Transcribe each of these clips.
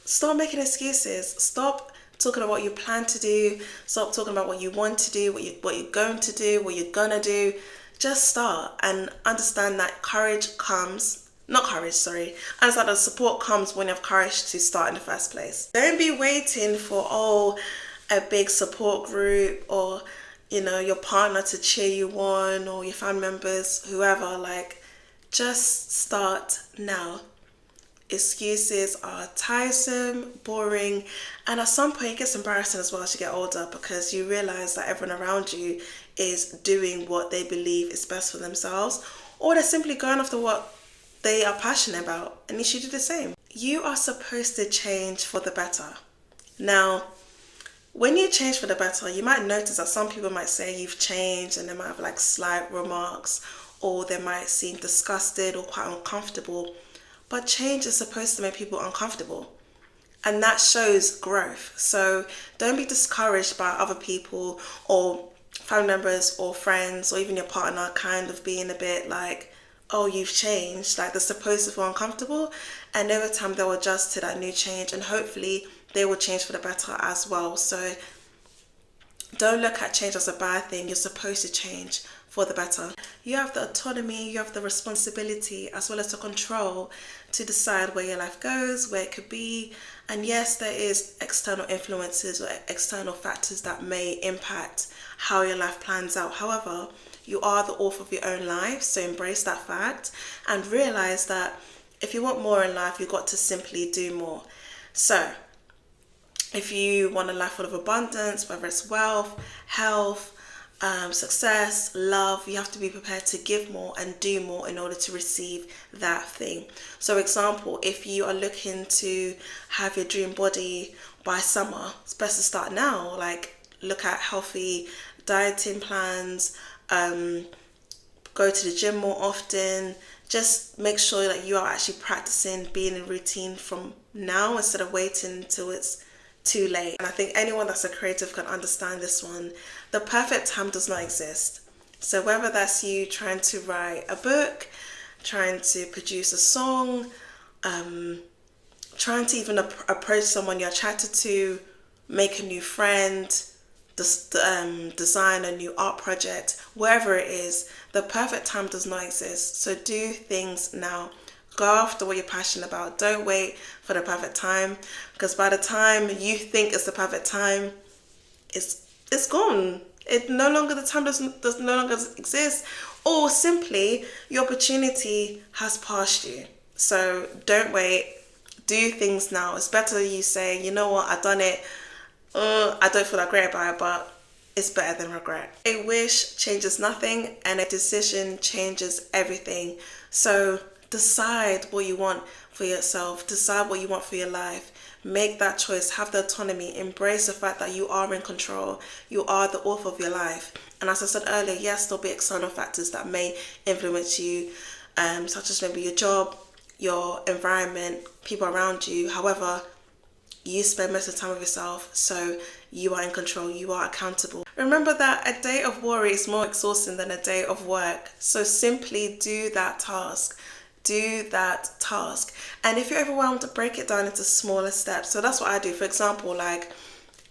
Stop making excuses. Stop talking about what you plan to do. Stop talking about what you want to do, what you're going to do, what you're gonna do. Just start and understand that courage comes. Not courage, sorry. Understand that support comes when you have courage to start in the first place. Don't be waiting for a big support group or your partner to cheer you on or your family members, whoever. Like, just start now. Excuses are tiresome, boring, and at some point it gets embarrassing as well as you get older, because you realize that everyone around you is doing what they believe is best for themselves, or they're simply going after what they are passionate about, and you should do the same. You are supposed to change for the better. Now, when you change for the better, you might notice that some people might say you've changed, and they might have like slight remarks, or they might seem disgusted or quite uncomfortable. But change is supposed to make people uncomfortable. And that shows growth. So don't be discouraged by other people or family members or friends or even your partner kind of being a bit like, oh, you've changed. Like, they're supposed to feel uncomfortable. And every time they'll adjust to that new change, and hopefully they will change for the better as well. So don't look at change as a bad thing. You're supposed to change for the better. You have the autonomy, you have the responsibility, as well as the control to decide where your life goes, where it could be. And yes, there is external influences or external factors that may impact how your life plans out. However, you are the author of your own life, so embrace that fact and realize that if you want more in life, you've got to simply do more. So if you want a life full of abundance, whether it's wealth, health, success, love, you have to be prepared to give more and do more in order to receive that thing. So example, if you are looking to have your dream body by summer, it's best to start now. Like, look at healthy dieting plans, go to the gym more often. Just make sure that you are actually practicing being in routine from now instead of waiting until it's too late. And I think anyone that's a creative can understand this one. The perfect time does not exist. So whether that's you trying to write a book, trying to produce a song, trying to even approach someone you're attracted to, make a new friend, design a new art project, wherever it is, the perfect time does not exist. So do things now. Go after what you're passionate about. Don't wait for the perfect time, because by the time you think it's the perfect time, it's gone. It no longer, the time does no longer exist, or simply your opportunity has passed you. So don't wait. Do things now. It's better you say, you know what, I've done it. I don't feel that great about it, but it's better than regret. A wish changes nothing, and a decision changes everything. So decide what you want for yourself. Decide what you want for your life. Make that choice. Have the autonomy. Embrace the fact that you are in control. You are the author of your life. And as I said earlier, yes, there'll be external factors that may influence you, such as maybe your job, your environment, people around you. However, you spend most of the time with yourself, so you are in control. You are accountable. Remember that a day of worry is more exhausting than a day of work. So simply do that task. Do that task. And if you're overwhelmed, break it down into smaller steps. So that's what I do. For example, like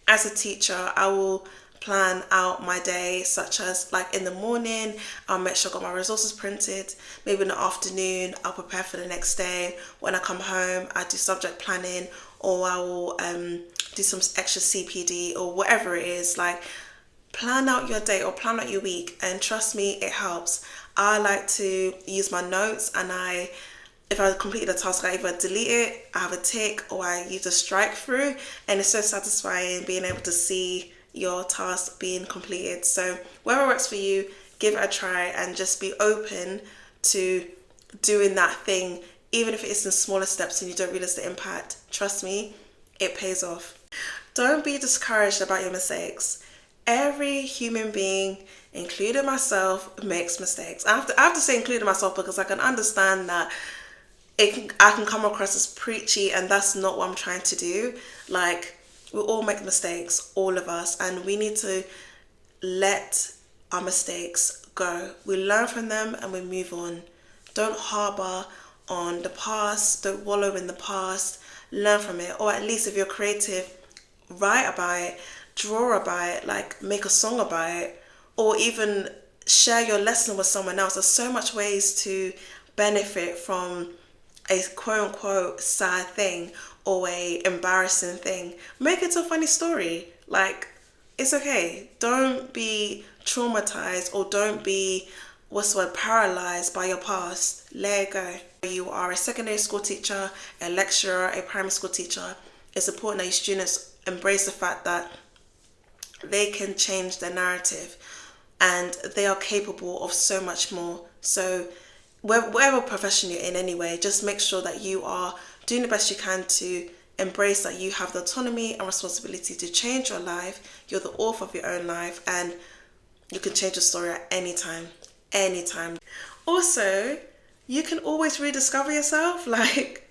as a teacher, I will plan out my day, such as like in the morning, I'll make sure I got my resources printed. Maybe in the afternoon, I'll prepare for the next day. When I come home, I do subject planning, or I will do some extra CPD or whatever it is. Like, plan out your day or plan out your week, and trust me, it helps. I like to use my notes, and if I completed a task, I either delete it, I have a tick, or I use a strike through, and it's so satisfying being able to see your task being completed. So whatever works for you, give it a try, and just be open to doing that thing, even if it is in smaller steps and you don't realize the impact. Trust me, it pays off. Don't be discouraged about your mistakes. Every human being, including myself, makes mistakes. I have to say including myself, because I can understand that I can come across as preachy, and that's not what I'm trying to do. Like, we all make mistakes, all of us, and we need to let our mistakes go. We learn from them and we move on. Don't harbor on the past. Don't wallow in the past. learn from it, or at least if you're creative, write about it, draw about it, like make a song about it, or even share your lesson with someone else. There's so much ways to benefit from a quote unquote sad thing or a embarrassing thing. Make it a funny story. Like, it's okay. Don't be traumatized, or don't be, what's the word, paralyzed by your past. Let it go. You are a secondary school teacher, a lecturer, a primary school teacher. It's important that your students embrace the fact that they can change their narrative and they are capable of so much more. So whatever profession you're in anyway, just make sure that you are doing the best you can to embrace that you have the autonomy and responsibility to change your life. You're the author of your own life, and you can change your story at any time. Anytime. Also, you can always rediscover yourself. Like,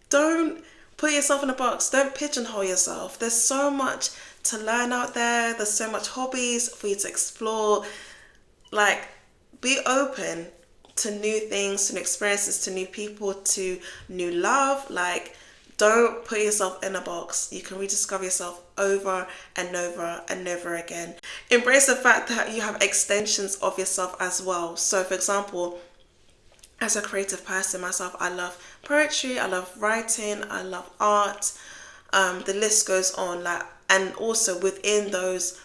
don't put yourself in a box. Don't pigeonhole yourself. There's so much to learn out there. There's so much hobbies for you to explore. Like, be open to new things, to new experiences, to new people, to new love. Like, don't put yourself in a box. You can rediscover yourself over and over and over again. Embrace the fact that you have extensions of yourself as well. So, for example, as a creative person myself, I love poetry, I love writing, I love art. The list goes on. Like, and also within those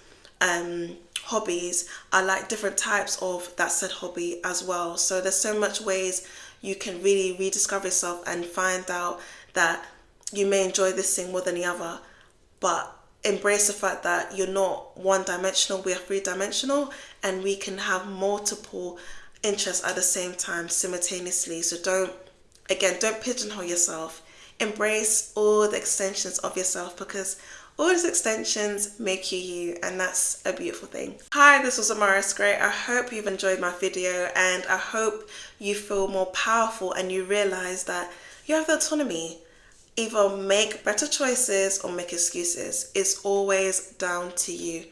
hobbies, I like different types of that said hobby as well. So there's so much ways you can really rediscover yourself and find out that you may enjoy this thing more than the other, but embrace the fact that you're not one-dimensional. We are three-dimensional, and we can have multiple interests at the same time simultaneously. So don't pigeonhole yourself. Embrace all the extensions of yourself, because all these extensions make you you, and that's a beautiful thing. Hi, this was Amaris Gray. I hope you've enjoyed my video, and I hope you feel more powerful and you realize that you have the autonomy. Either make better choices or make excuses. It's always down to you.